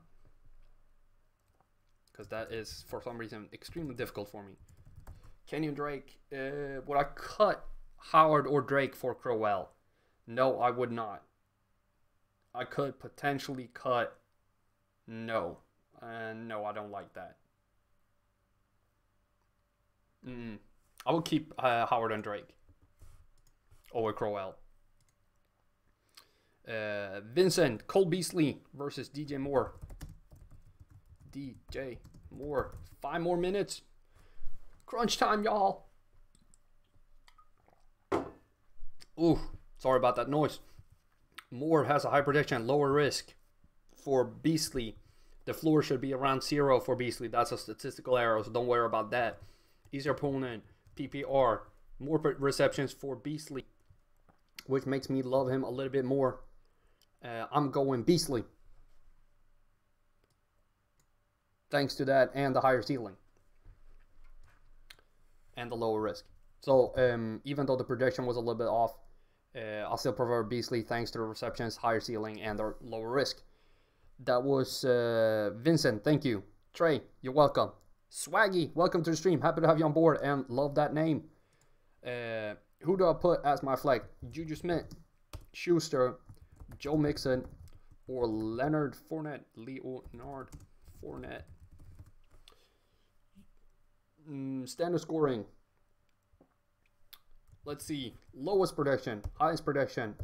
because that is, for some reason, extremely difficult for me. Kenyon Drake. Would I cut Howard or Drake for Crowell? No, I would not. I could potentially cut. No. No, I don't like that. I would keep Howard and Drake over Crowell. Vincent, Cole Beasley versus DJ Moore. DJ Moore. 5 more minutes. Crunch time, y'all. Ooh, sorry about that noise. Moore has a high prediction, lower risk for Beasley. The floor should be around 0 for Beasley. That's a statistical error, so don't worry about that. Easier opponent, PPR. More receptions for Beasley, which makes me love him a little bit more. I'm going Beasley. Thanks to that and the higher ceiling. And the lower risk. So even though the projection was a little bit off, I'll still prefer Beasley thanks to the receptions, higher ceiling, and the lower risk. That was Vincent. Thank you. Trey, you're welcome. Swaggy, welcome to the stream. Happy to have you on board and love that name. Who do I put as my flag? Juju Smith, Schuster, Joe Mixon, or Leonard Fournette? Leonard Fournette. Standard scoring. Let's see. Lowest prediction, highest prediction,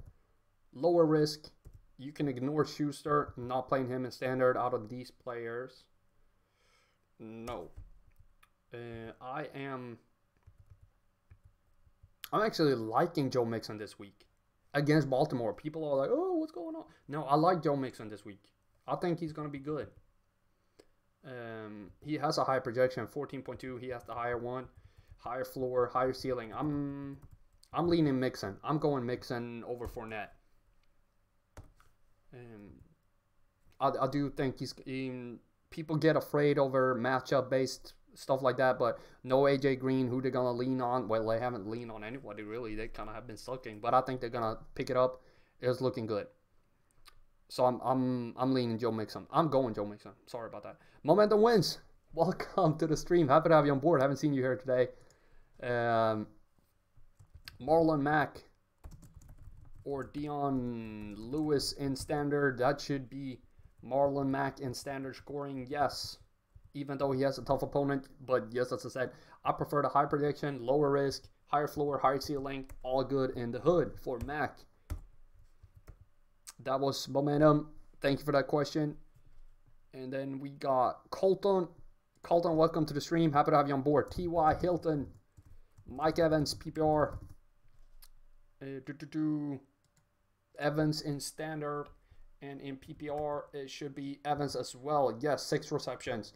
lower risk. You can ignore Schuster, not playing him in standard out of these players. No. I'm actually liking Joe Mixon this week against Baltimore. People are like, oh, what's going on? No, I like Joe Mixon this week. I think he's going to be good. He has a high projection, 14.2. He has the higher one, higher floor, higher ceiling. I'm leaning Mixon. I'm going Mixon over Fournette. I do think people get afraid over matchup based stuff like that, but no AJ Green. Who they're gonna lean on? Well, they haven't leaned on anybody really. They kind of have been sucking, but I think they're gonna pick it up. It's looking good. So I'm leaning Joe Mixon. I'm going Joe Mixon. Sorry about that. Momentum wins. Welcome to the stream. Happy to have you on board. Haven't seen you here today. Marlon Mack or Dion Lewis in standard. That should be Marlon Mack in standard scoring. Yes, even though he has a tough opponent. But yes, as I said, I prefer the high prediction, lower risk, higher floor, higher ceiling. All good in the hood for Mack. That was momentum. Thank you for that question. And then we got Colton. Colton, welcome to the stream. Happy to have you on board. T.Y. Hilton, Mike Evans, PPR. Evans in standard, and in PPR it should be Evans as well. Yes, 6 receptions,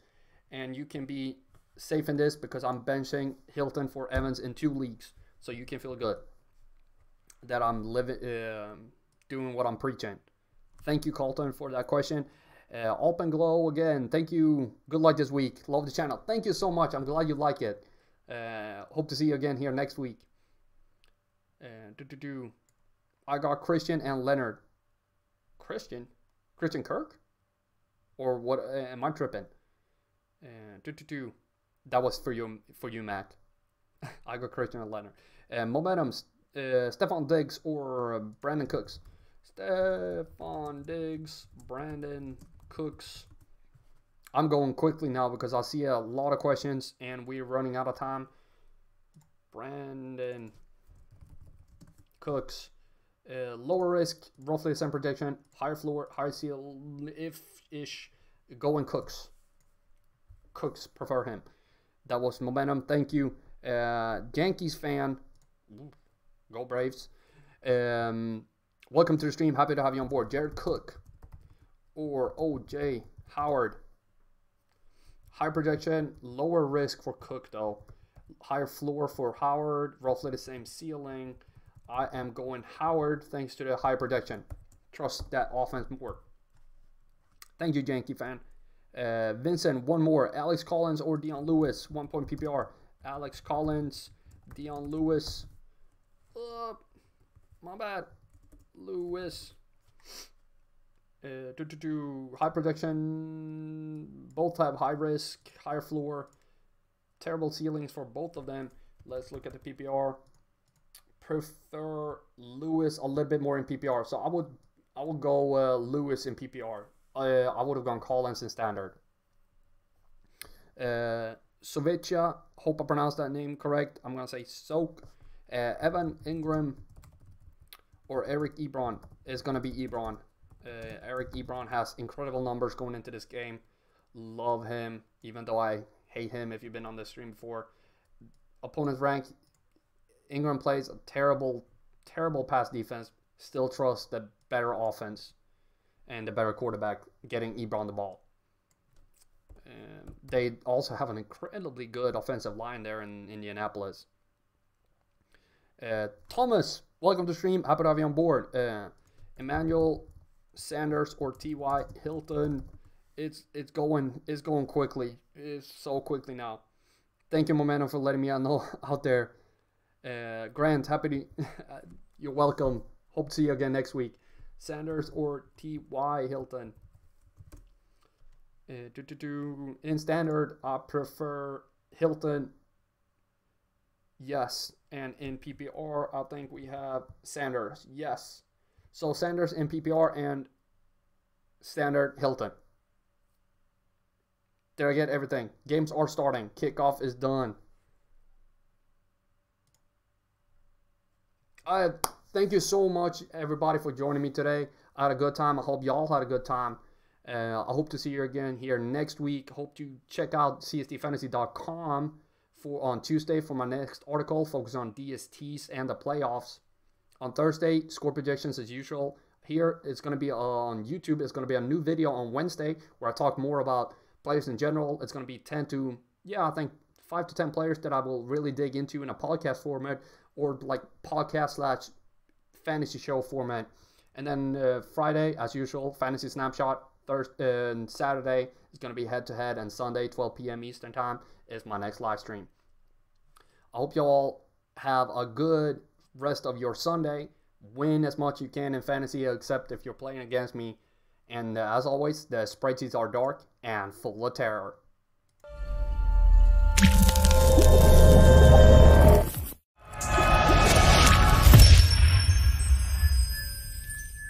and you can be safe in this because I'm benching Hilton for Evans in 2 leagues, so you can feel good that I'm doing what I'm preaching. Thank you, Colton, for that question. Open Glow again. Thank you. Good luck this week. Love the channel. Thank you so much. I'm glad you like it. Hope to see you again here next week. I got Christian and Leonard. Christian Kirk? Or what? Am I tripping? That was for you, Mac. I got Christian and Leonard. Momentums. Stephon Diggs or Brandon Cooks? Stephon Diggs, Brandon Cooks. I'm going quickly now because I see a lot of questions and we're running out of time. Brandon Cooks. Lower risk, roughly the same projection. Higher floor, higher seal, if-ish. Going Cooks. Cooks, prefer him. That was momentum. Thank you. Yankees fan. Go Braves. Welcome to the stream. Happy to have you on board. Jared Cook or OJ Howard. High projection, lower risk for Cook though. Higher floor for Howard, roughly the same ceiling. I am going Howard thanks to the high projection. Trust that offense more. Thank you, Yankee fan. Vincent, one more. Alex Collins or Dion Lewis, 1 point PPR. Alex Collins, Dion Lewis. My bad. Lewis. High projection. Both have high risk, higher floor. Terrible ceilings for both of them. Let's look at the PPR. Prefer Lewis a little bit more in PPR. So I would go Lewis in PPR. I would have gone Collins in standard. Sovicha, hope I pronounced that name correct. I'm going to say Soak. Evan Ingram or Eric Ebron is going to be Ebron. Eric Ebron has incredible numbers going into this game. Love him, even though I hate him if you've been on this stream before. Opponent's rank. Ingram plays a terrible, terrible pass defense. Still trust the better offense and the better quarterback getting Ebron the ball. They also have an incredibly good offensive line there in Indianapolis. Thomas, welcome to the stream. Happy to have you on board. Emmanuel Sanders or T.Y. Hilton. It's going quickly. It's so quickly now. Thank you, Momentum, for letting me know out there. Grant, happy to you're welcome. Hope to see you again next week. Sanders or T.Y. Hilton. In standard, I prefer Hilton. Yes. And in PPR, I think we have Sanders. Yes. So Sanders in PPR and standard Hilton. Did I get everything? Games are starting. Kickoff is done. Thank you so much, everybody, for joining me today. I had a good time. I hope y'all had a good time. I hope to see you again here next week. Hope to check out csdfantasy.com on Tuesday for my next article, focus on DSTs and the playoffs. On Thursday, score projections as usual. Here, it's going to be on YouTube. It's going to be a new video on Wednesday where I talk more about players in general. It's going to be 10 to, I think 5 to 10 players that I will really dig into in a podcast format or like podcast / fantasy show format. And then Friday, as usual, fantasy snapshot. Thursday and Saturday is going to be head-to-head, and Sunday, 12 p.m. Eastern Time, is my next live stream. I hope you all have a good rest of your Sunday. Win as much as you can in fantasy, except if you're playing against me. And as always, the spreadsheets are dark and full of terror.